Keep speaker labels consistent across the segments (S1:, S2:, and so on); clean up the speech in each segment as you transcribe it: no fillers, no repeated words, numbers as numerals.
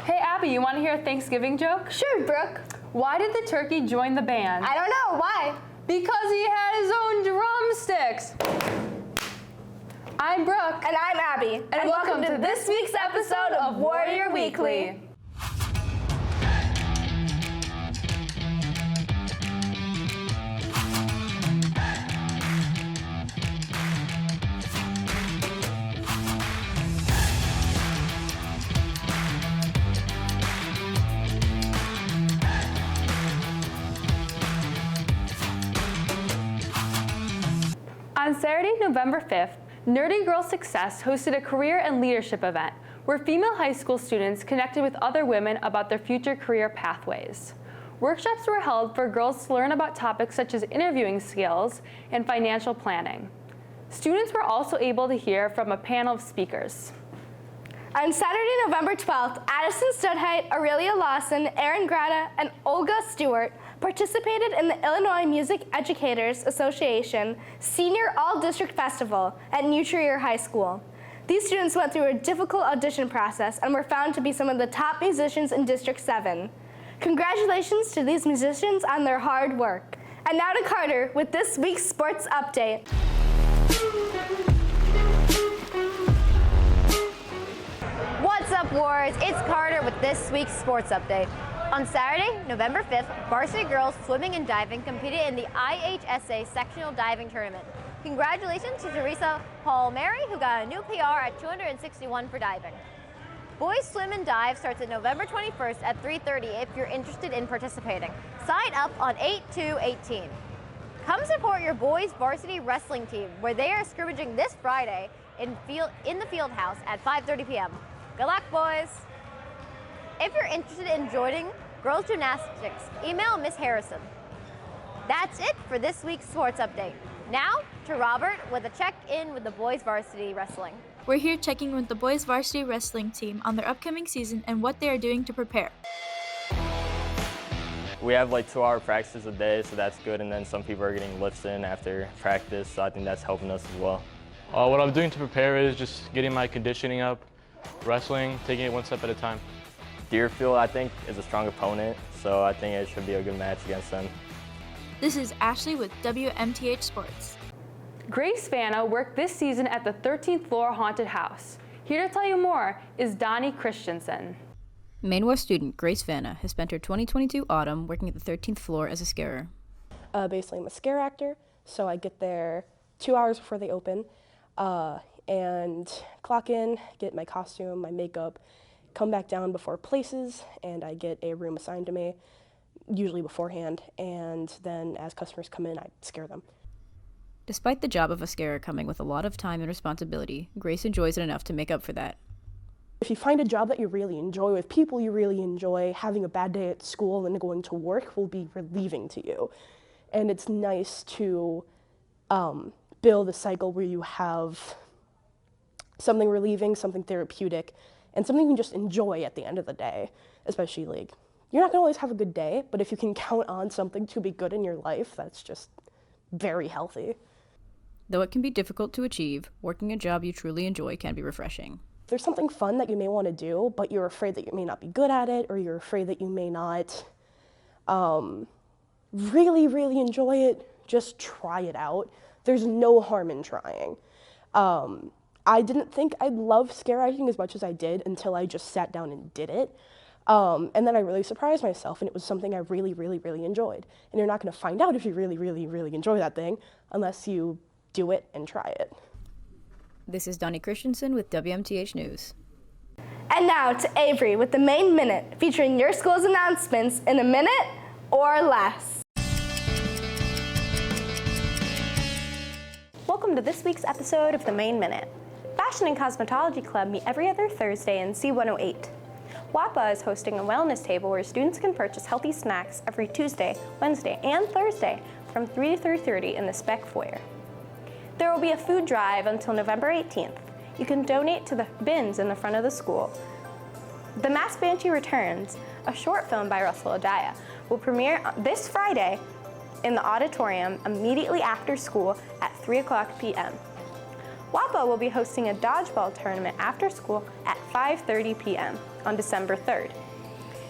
S1: Hey Abby, you want to hear a Thanksgiving joke?
S2: Sure, Brooke.
S1: Why did the turkey join the band?
S2: I don't know. Why?
S1: Because he had his own drumsticks. I'm Brooke.
S2: And I'm Abby.
S1: And welcome to this week's episode of Warrior Weekly. On Saturday, November 5th, Nerdy Girl Success hosted a career and leadership event where female high school students connected with other women about their future career pathways. Workshops were held for girls to learn about topics such as interviewing skills and financial planning. Students were also able to hear from a panel of speakers.
S2: On Saturday, November 12th, Addison Studheit, Aurelia Lawson, Erin Grata, and Olga Stewart participated in the Illinois Music Educators Association Senior All-District Festival at New Trier High School. These students went through a difficult audition process and were found to be some of the top musicians in District 7. Congratulations to these musicians on their hard work. And now to Carter with this week's sports update.
S3: What's up, Warriors? It's Carter with this week's sports update. On Saturday, November 5th, varsity girls swimming and diving competed in the IHSA sectional diving tournament. Congratulations to Teresa Palmieri, who got a new PR at 261 for diving. Boys swim and dive starts at November 21st at 3:30 if you're interested in participating. Sign up on 8/2/18. Come support your boys varsity wrestling team, where they are scrimmaging this Friday in the field house at 5:30 p.m. Good luck, boys! If you're interested in joining girls gymnastics, email Miss Harrison. That's it for this week's sports update. Now to Robert with a check-in with the boys varsity wrestling.
S4: We're here checking with the boys varsity wrestling team on their upcoming season and what they are doing to prepare.
S5: We have like 2-hour practices a day, so that's good, and then some people are getting lifts in after practice, so I think that's helping us as well.
S6: What I'm doing to prepare is just getting my conditioning up, wrestling, taking it one step at a time.
S5: Deerfield, I think, is a strong opponent, so I think it should be a good match against them.
S4: This is Ashley with WMTH Sports.
S1: Grace Vanna worked this season at the 13th floor haunted house. Here to tell you more is Donnie Christensen.
S7: Maine West student Grace Vanna has spent her 2022 autumn working at the 13th floor as a scarer.
S8: Basically, I'm a scare actor, so I get there 2 hours before they open and clock in, get my costume, my makeup, come back down before places, and I get a room assigned to me, usually beforehand, and then as customers come in, I scare them.
S7: Despite the job of a scarer coming with a lot of time and responsibility, Grace enjoys it enough to make up for that.
S8: If you find a job that you really enjoy with people you really enjoy, having a bad day at school and going to work will be relieving to you. And it's nice to build a cycle where you have something relieving, something therapeutic, and something you can just enjoy at the end of the day, especially like, you're not gonna always have a good day, but if you can count on something to be good in your life, that's just very healthy.
S7: Though it can be difficult to achieve, working a job you truly enjoy can be refreshing.
S8: If there's something fun that you may want to do, but you're afraid that you may not be good at it, or you're afraid that you may not really, really enjoy it, just try it out. There's no harm in trying. I didn't think I'd love scare acting as much as I did until I just sat down and did it. And then I really surprised myself, and it was something I really, really, really enjoyed. And you're not going to find out if you really, really, really enjoy that thing unless you do it and try it.
S7: This is Donnie Christensen with WMTH News.
S2: And now to Avery with the Maine Minute, featuring your school's announcements in a minute or less.
S9: Welcome to this week's episode of the Maine Minute. Fashion and Cosmetology Club meet every other Thursday in C108. WAPA is hosting a wellness table where students can purchase healthy snacks every Tuesday, Wednesday, and Thursday from 3 to 3:30 in the Spec Foyer. There will be a food drive until November 18th. You can donate to the bins in the front of the school. The Mass Banshee Returns, a short film by Russell Adaya, will premiere this Friday in the auditorium immediately after school at 3:00 p.m. WAPA will be hosting a dodgeball tournament after school at 5:30 p.m. on December 3rd.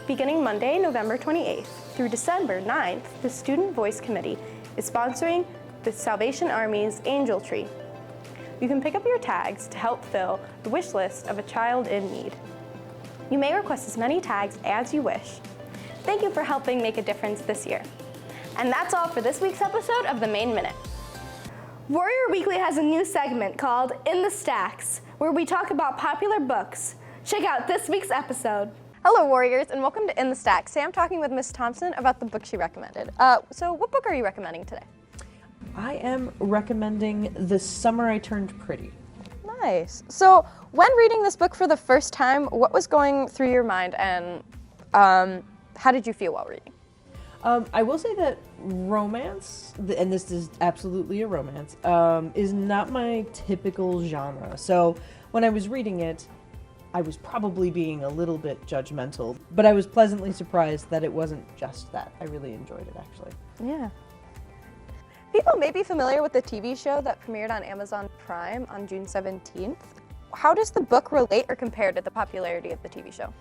S9: Beginning Monday, November 28th through December 9th, the Student Voice Committee is sponsoring the Salvation Army's Angel Tree. You can pick up your tags to help fill the wish list of a child in need. You may request as many tags as you wish. Thank you for helping make a difference this year. And that's all for this week's episode of The Main Minute.
S2: Warrior Weekly has a new segment called In the Stacks, where we talk about popular books. Check out this week's episode.
S3: Hello, Warriors, and welcome to In the Stack. Today I'm talking with Miss Thompson about the book she recommended. So what book are you recommending today?
S10: I am recommending The Summer I Turned Pretty.
S3: Nice. So when reading this book for the first time, what was going through your mind, and how did you feel while reading?
S10: I will say that romance, and this is absolutely a romance, is not my typical genre. So when I was reading it, I was probably being a little bit judgmental, but I was pleasantly surprised that it wasn't just that. I really enjoyed it, actually.
S3: Yeah. People may be familiar with the TV show that premiered on Amazon Prime on June 17th. How does the book relate or compare to the popularity of the TV show?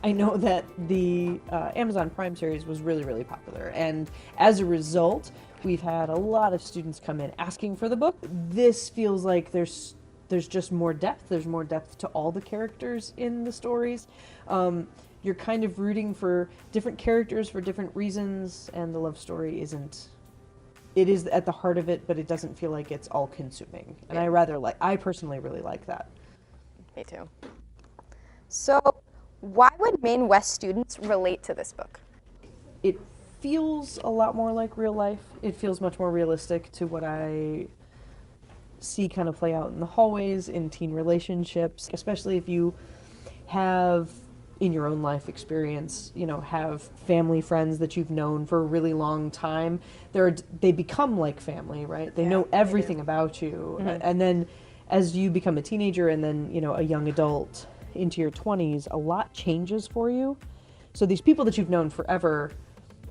S10: I know that the Amazon Prime series was really, really popular, and as a result, we've had a lot of students come in asking for the book. This feels like there's just more depth. There's more depth to all the characters in the stories. You're kind of rooting for different characters for different reasons, and the love story it is at the heart of it, but it doesn't feel like it's all consuming. And
S3: Yeah.
S10: I personally really like that.
S3: Me too. So why would Maine West students relate to this book?
S10: It feels a lot more like real life. It feels much more realistic to what I see kind of play out in the hallways, in teen relationships, especially if you have in your own life experience, have family friends that you've known for a really long time. They become like family, right? They know everything about you.
S3: Mm-hmm.
S10: And then as you become a teenager and then, a young adult into your 20s, a lot changes for you. So these people that you've known forever,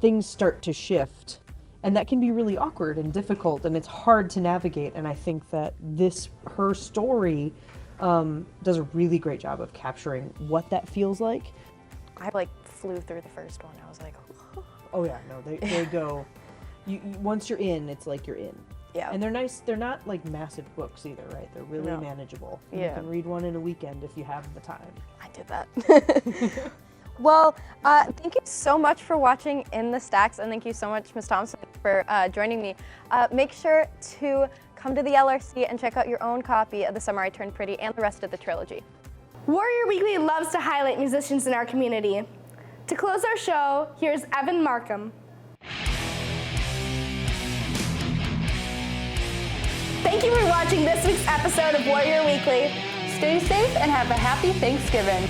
S10: things start to shift. And that can be really awkward and difficult, and it's hard to navigate. And I think that her story does a really great job of capturing what that feels like.
S3: I flew through the first one. I was like,
S10: oh yeah, no, they go. Once you're in, it's like you're in.
S3: Yeah.
S10: And they're nice. They're not like massive books either, right? They're really manageable.
S3: Yeah.
S10: You can read one in a weekend if you have the time.
S3: I did that. Well, thank you so much for watching In the Stacks, and thank you so much, Ms. Thompson, for joining me. Make sure to come to the LRC and check out your own copy of The Summer I Turned Pretty and the rest of the trilogy.
S2: Warrior Weekly loves to highlight musicians in our community. To close our show, here's Evan Markham. Thank you for watching this week's episode of Warrior Weekly.
S1: Stay safe and have a happy Thanksgiving.